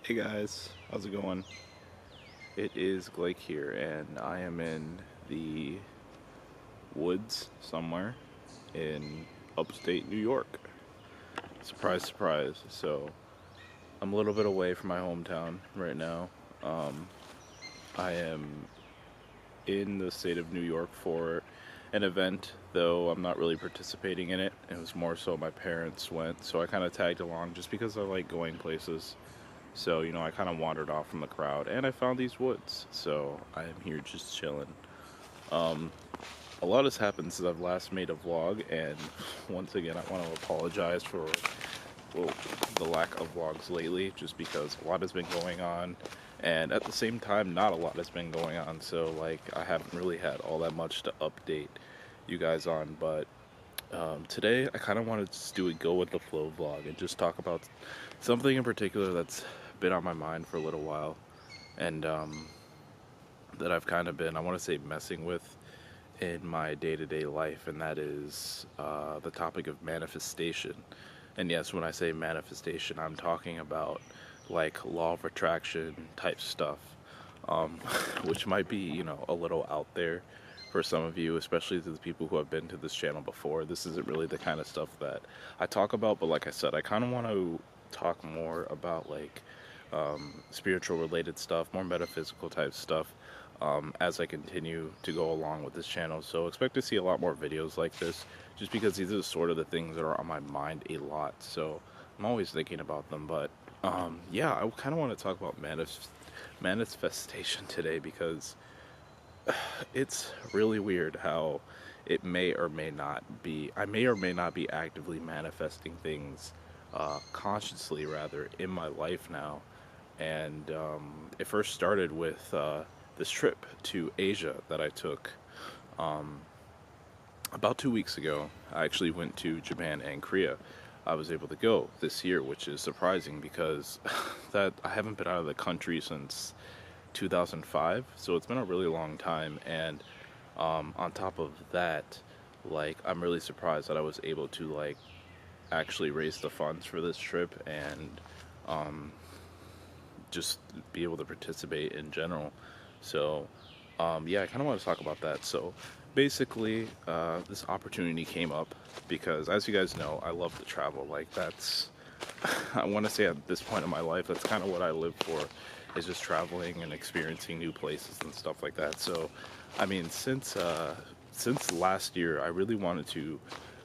Hey guys, how's it going? It is Blake here, and I am in the woods somewhere in upstate New York. Surprise, surprise. So, I'm a little bit away from my hometown right now. Um, I am in the state of New York for an event, though I'm not really participating in it. It was more so my parents went, so I kind of tagged along just because I like going places. So, I kind of wandered off from the crowd and I found these woods. So, I am here just chilling. Um, a lot has happened since I've last made a vlog, and once again, I want to apologize for well, the lack of vlogs lately, just because a lot has been going on, and at the same time, not a lot has been going on. So, I haven't really had all that much to update you guys on, but today I kind of wanted to just do a go with the flow vlog and just talk about something in particular that's been on my mind for a little while, and that I've kind of been, I want to say, messing with in my day-to-day life, and that is the topic of manifestation. And yes, when I say manifestation, I'm talking about like law of attraction type stuff, um, which might be, a little out there for some of you, especially to the people who have been to this channel before. This isn't really the kind of stuff that I talk about, but like I said, I kind of want to talk more about spiritual related stuff, more metaphysical type stuff, as I continue to go along with this channel. So expect to see a lot more videos like this, just because these are sort of the things that are on my mind a lot. So I'm always thinking about them. But yeah, I kind of want to talk about manifestation today, because it's really weird how it may or may not be, I may or may not be actively manifesting things, consciously rather, in my life now. And it first started with this trip to Asia that I took um, about 2 weeks ago. I actually went to Japan and Korea. I was able to go this year, which is surprising because that I haven't been out of the country since 2005, so it's been a really long time. And on top of that, I'm really surprised that I was able to actually raise the funds for this trip, and um, just be able to participate in general. So, yeah, I kind of want to talk about that. So, basically, this opportunity came up because, as you guys know, I love to travel. I want to say at this point in my life, that's kind of what I live for, is just traveling and experiencing new places and stuff like that. So, I mean, since last year, I really wanted to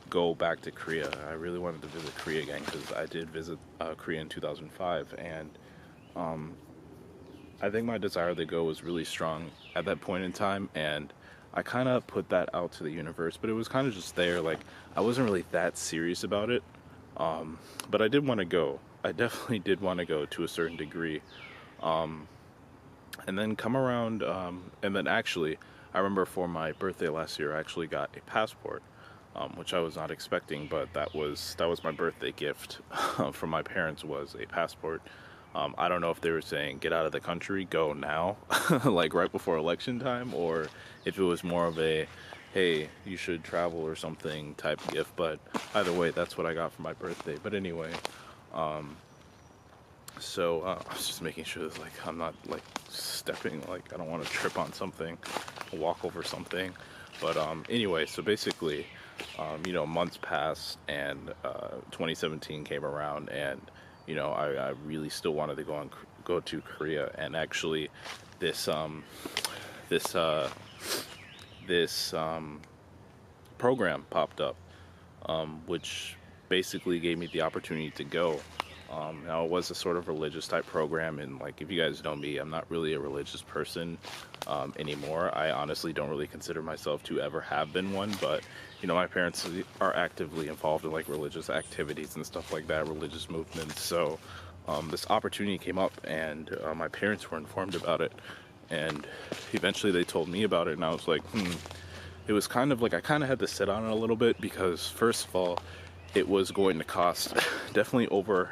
go back to Korea. I really wanted to visit Korea again, because I did visit Korea in 2005, and um, I think my desire to go was really strong at that point in time, and I kind of put that out to the universe, but it was kind of just there. I wasn't really that serious about it, but I did want to go. I definitely did want to go to a certain degree. Um, and then come around, and then actually, I remember for my birthday last year, I actually got a passport, which I was not expecting, but that was my birthday gift from my parents, was a passport. I don't know if they were saying get out of the country, go now, like right before election time, or if it was more of a hey, you should travel or something type gift. But either way, that's what I got for my birthday. But anyway, um, so I was just making sure that I'm not stepping, I don't want to trip on something, walk over something. But anyway, so basically, months passed, and 2017 came around, and I really still wanted to go to Korea. And actually, this this uh, this program popped up, which basically gave me the opportunity to go. Now, it was a sort of religious type program, and if you guys know me, I'm not really a religious person anymore. I honestly don't really consider myself to ever have been one, but my parents are actively involved in religious activities and stuff like that, religious movements. So this opportunity came up, and my parents were informed about it, and eventually they told me about it, and I was like, It was kind of I kind of had to sit on it a little bit, because first of all, it was going to cost definitely over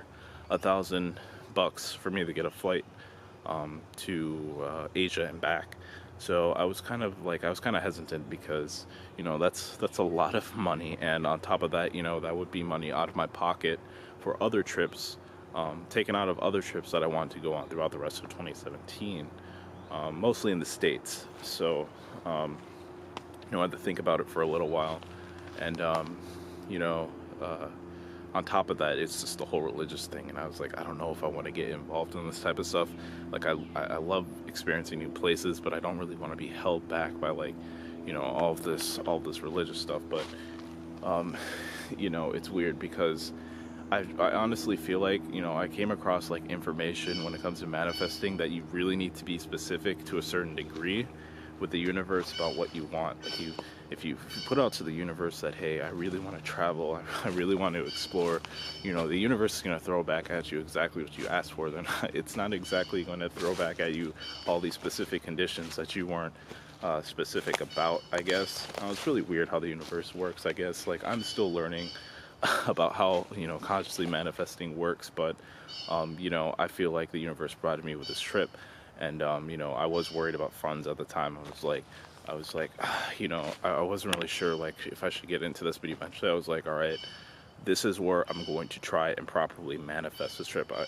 $1,000 for me to get a flight to Asia and back. So I was kind of hesitant, because that's a lot of money, and on top of that, that would be money out of my pocket for other trips, taken out of other trips that I wanted to go on throughout the rest of 2017, mostly in the States. So, I had to think about it for a little while. And, you know, uh, on top of that, it's just the whole religious thing. And I was like, I don't know if I want to get involved in this type of stuff. Like, I love experiencing new places, but I don't really want to be held back by, like, all of this religious stuff. But, um, it's weird because I honestly feel like, I came across like information when it comes to manifesting that you really need to be specific to a certain degree with the universe about what you want. Like if you put out to the universe that, hey, I really want to travel, I really want to explore, the universe is going to throw back at you exactly what you asked for. Then it's not exactly going to throw back at you all these specific conditions that you weren't specific about, I guess. It's really weird how the universe works, I guess. Like, I'm still learning about how, consciously manifesting works, but, I feel like the universe brought me with this trip. And, I was worried about funds at the time. I was like, I wasn't really sure, like, if I should get into this, but eventually I was like, all right, this is where I'm going to try and properly manifest this trip. I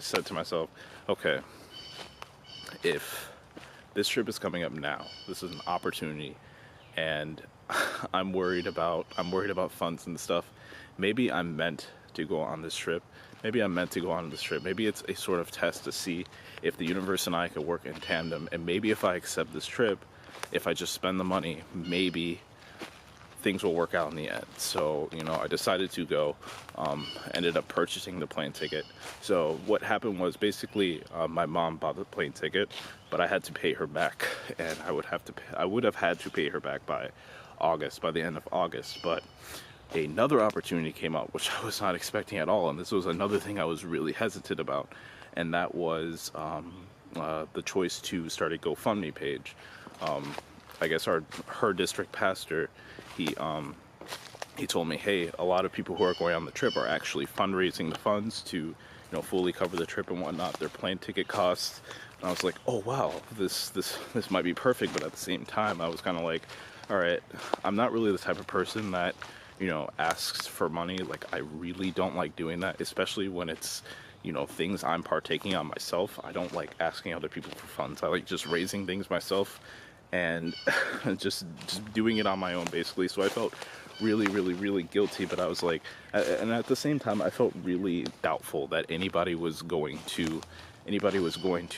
said to myself, okay, if this trip is coming up now, this is an opportunity, and I'm worried about funds and stuff. Maybe I'm meant to go on this trip. Maybe I'm meant to go on this trip. Maybe it's a sort of test to see if the universe and I could work in tandem. And maybe if I accept this trip, if I just spend the money, maybe things will work out in the end. So, I decided to go, ended up purchasing the plane ticket. So what happened was basically my mom bought the plane ticket, but I had to pay her back, and I would have had to pay her back by the end of August. But another opportunity came up, which I was not expecting at all. And this was another thing I was really hesitant about. And that was the choice to start a GoFundMe page. I guess her district pastor, he told me, hey, a lot of people who are going on the trip are actually fundraising the funds to, fully cover the trip and whatnot, their plane ticket costs. And I was like, oh wow, this might be perfect. But at the same time, I was kind of like, all right, I'm not really the type of person that, asks for money. Like, I really don't like doing that, especially when it's, things I'm partaking on myself. I don't like asking other people for funds. I like just raising things myself and just doing it on my own, basically. So I felt really, really, really guilty, but I was like, and at the same time, I felt really doubtful that anybody was going to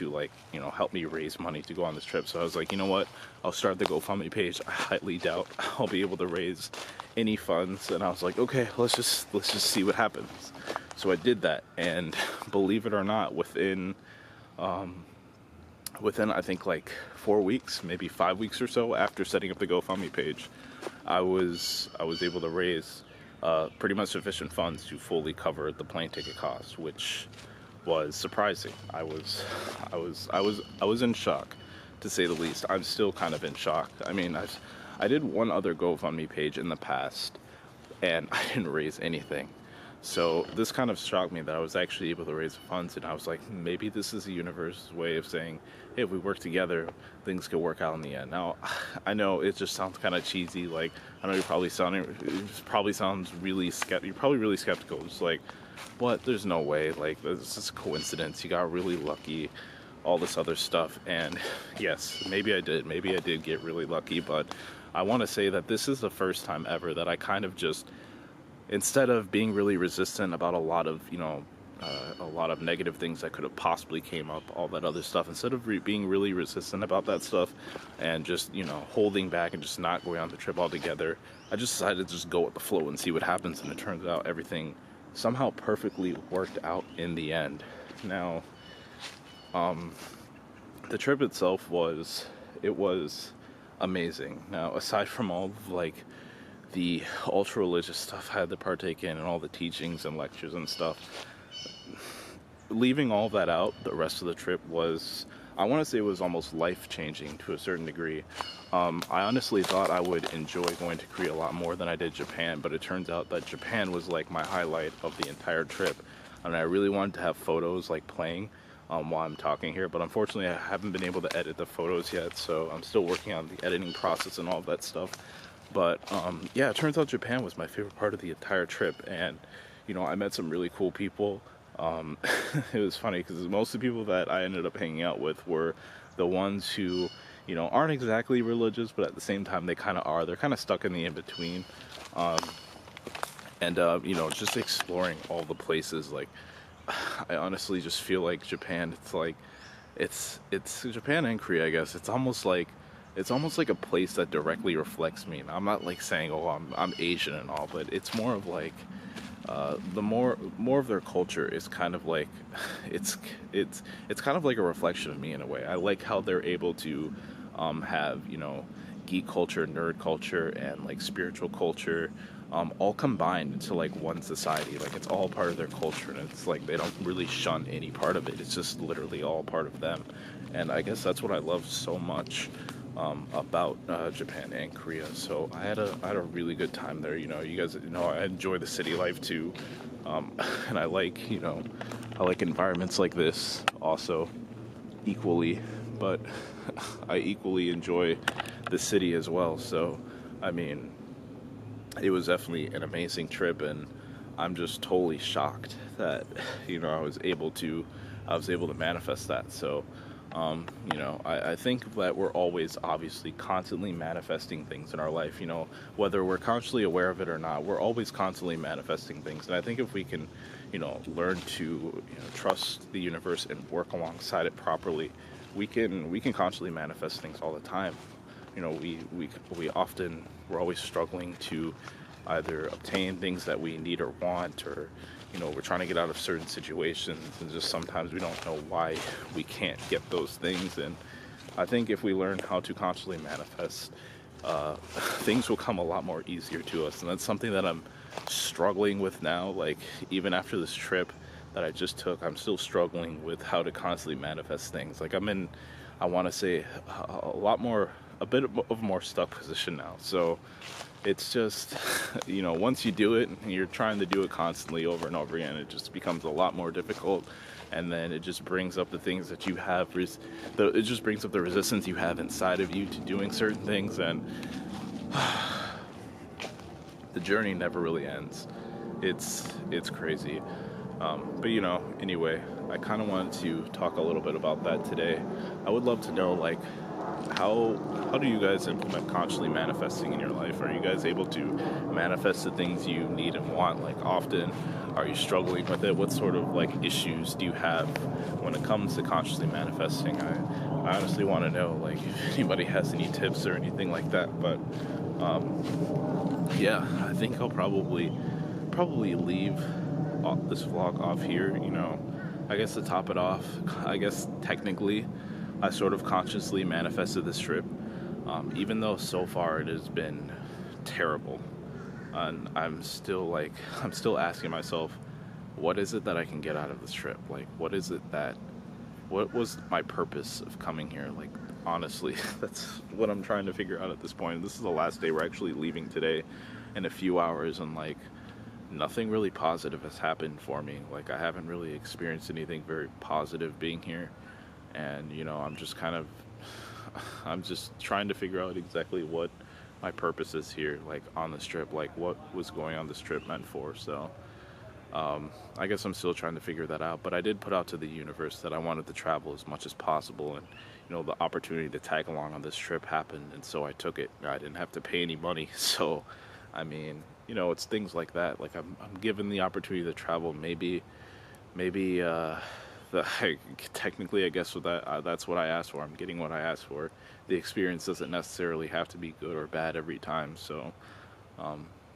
like, help me raise money to go on this trip. So I was like, you know what, I'll start the GoFundMe page. I highly doubt I'll be able to raise any funds. And I was like, okay, let's just see what happens. So I did that, and believe it or not, within I think like 4 weeks, maybe 5 weeks or so after setting up the GoFundMe page, I was able to raise pretty much sufficient funds to fully cover the plane ticket cost, which was surprising. I was in shock, to say the least. I'm still kind of in shock. I mean, I did one other GoFundMe page in the past, and I didn't raise anything. So this kind of shocked me that I was actually able to raise funds, and I was like, maybe this is the universe's way of saying, hey, if we work together, things could work out in the end. Now, I know it just sounds kind of cheesy. Like, I know it probably sounds really you're probably really skeptical. It's like, what? There's no way. Like, this is a coincidence. You got really lucky, all this other stuff. And yes, maybe I did get really lucky, but I want to say that this is the first time ever that I kind of just, instead of being really resistant about a lot of negative things that could have possibly came up, all that other stuff, instead of being really resistant about that stuff and just, holding back and just not going on the trip altogether, I just decided to just go with the flow and see what happens. And it turns out everything somehow perfectly worked out in the end. Now, the trip itself was amazing. Now, aside from all of, like, the ultra-religious stuff I had to partake in and all the teachings and lectures and stuff, leaving all that out, the rest of the trip was, I want to say, it was almost life-changing to a certain degree. I honestly thought I would enjoy going to Korea a lot more than I did Japan, but it turns out that Japan was like my highlight of the entire trip. And I really wanted to have photos like playing while I'm talking here, but unfortunately I haven't been able to edit the photos yet, so I'm still working on the editing process and all of that stuff. But yeah, it turns out Japan was my favorite part of the entire trip, and I met some really cool people. It was funny because most of the people that I ended up hanging out with were the ones who, aren't exactly religious, but at the same time they kind of are. They're kind of stuck in the in between, um, and just exploring all the places. Like, I honestly just feel like Japan. It's like it's Japan and Korea, I guess. It's almost like a place that directly reflects me. And I'm not like saying, oh, I'm Asian and all, but it's more of like the more of their culture is kind of like it's it's kind of like a reflection of me in a way. I like how they're able to have geek culture, nerd culture, and like spiritual culture all combined into like one society. Like it's all part of their culture, and it's like they don't really shun any part of it. It's just literally all part of them, and I guess that's what I love so much about Japan and Korea. So I had a really good time there. You guys I enjoy the city life too, and I like environments like this also equally, but I equally enjoy the city as well. So I mean, it was definitely an amazing trip, and I'm just totally shocked that I was able to manifest that. So I think that we're always obviously constantly manifesting things in our life. Whether we're consciously aware of it or not, we're always constantly manifesting things. And I think if we can, learn to trust the universe and work alongside it properly, we can constantly manifest things all the time. We're always struggling to either obtain things that we need or want, or we're trying to get out of certain situations, and just sometimes we don't know why we can't get those things. And I think if we learn how to constantly manifest, things will come a lot more easier to us. And that's something that I'm struggling with now. Like, even after this trip that I just took, I'm still struggling with how to constantly manifest things. Like, I want to say, a bit of a more stuck position now. So it's just, once you do it and you're trying to do it constantly over and over again, it just becomes a lot more difficult. And then it just brings up the things that you have, it just brings up the resistance you have inside of you to doing certain things. And the journey never really ends. It's crazy. But anyway, I kind of wanted to talk a little bit about that today. I would love to know, like, how do you guys implement consciously manifesting in your life? Are you guys able to manifest the things you need and want? Like, often, are you struggling with it? What sort of like issues do you have when it comes to consciously manifesting? I honestly want to know, like, if anybody has any tips or anything like that. But yeah, I think I'll probably leave this vlog off here. I guess to top it off, I guess technically I sort of consciously manifested this trip, even though so far it has been terrible. And I'm still asking myself, what is it that I can get out of this trip? Like, what was my purpose of coming here? Like, honestly, that's what I'm trying to figure out at this point. This is the last day. We're actually leaving today in a few hours, and like, nothing really positive has happened for me. Like, I haven't really experienced anything very positive being here. And, I'm just trying to figure out exactly what my purpose is here, like, on this trip, like, what was going on this trip meant for. So, I guess I'm still trying to figure that out. But I did put out to the universe that I wanted to travel as much as possible. And, the opportunity to tag along on this trip happened. And so I took it. I didn't have to pay any money. So, I mean, it's things like that. Like, I'm given the opportunity to travel. Maybe, technically, I guess with that, that's what I asked for. I'm getting what I asked for. The experience doesn't necessarily have to be good or bad every time. So,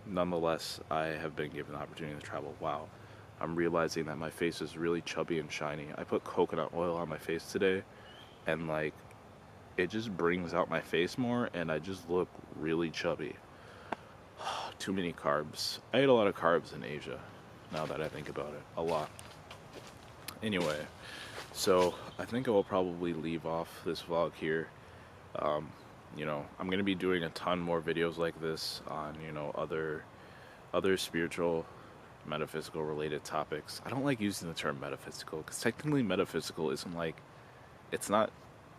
nonetheless, I have been given the opportunity to travel. Wow, I'm realizing that my face is really chubby and shiny. I put coconut oil on my face today, and like, it just brings out my face more, and I just look really chubby. Too many carbs. I ate a lot of carbs in Asia, now that I think about it. A lot. Anyway, so I think I will probably leave off this vlog here. I'm going to be doing a ton more videos like this on, other spiritual, metaphysical related topics. I don't like using the term metaphysical, because technically metaphysical isn't like, it's not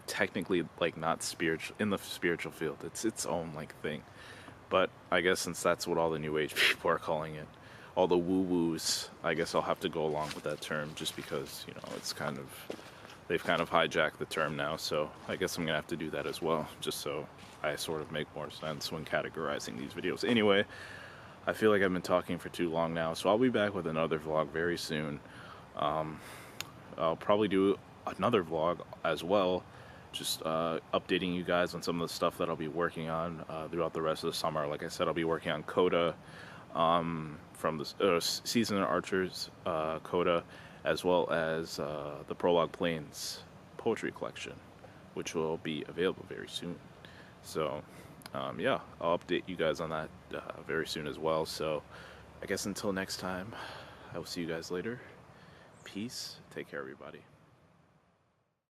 technically like not spiritual in the spiritual field. It's its own like thing. But I guess since that's what all the new age people are calling it, all the woo-woos, I guess I'll have to go along with that term just because, you know, it's kind of, they've kind of hijacked the term now, so I guess I'm gonna have to do that as well, just so I sort of make more sense when categorizing these videos. Anyway, I feel like I've been talking for too long now, so I'll be back with another vlog very soon. I'll probably do another vlog as well, just updating you guys on some of the stuff that I'll be working on throughout the rest of the summer. Like I said, I'll be working on Coda, from the Season of Archers Coda, as well as the Prologue Plains poetry collection, which will be available very soon. So yeah, I'll update you guys on that very soon as well. So I guess until next time, I will see you guys later. Peace. Take care, everybody.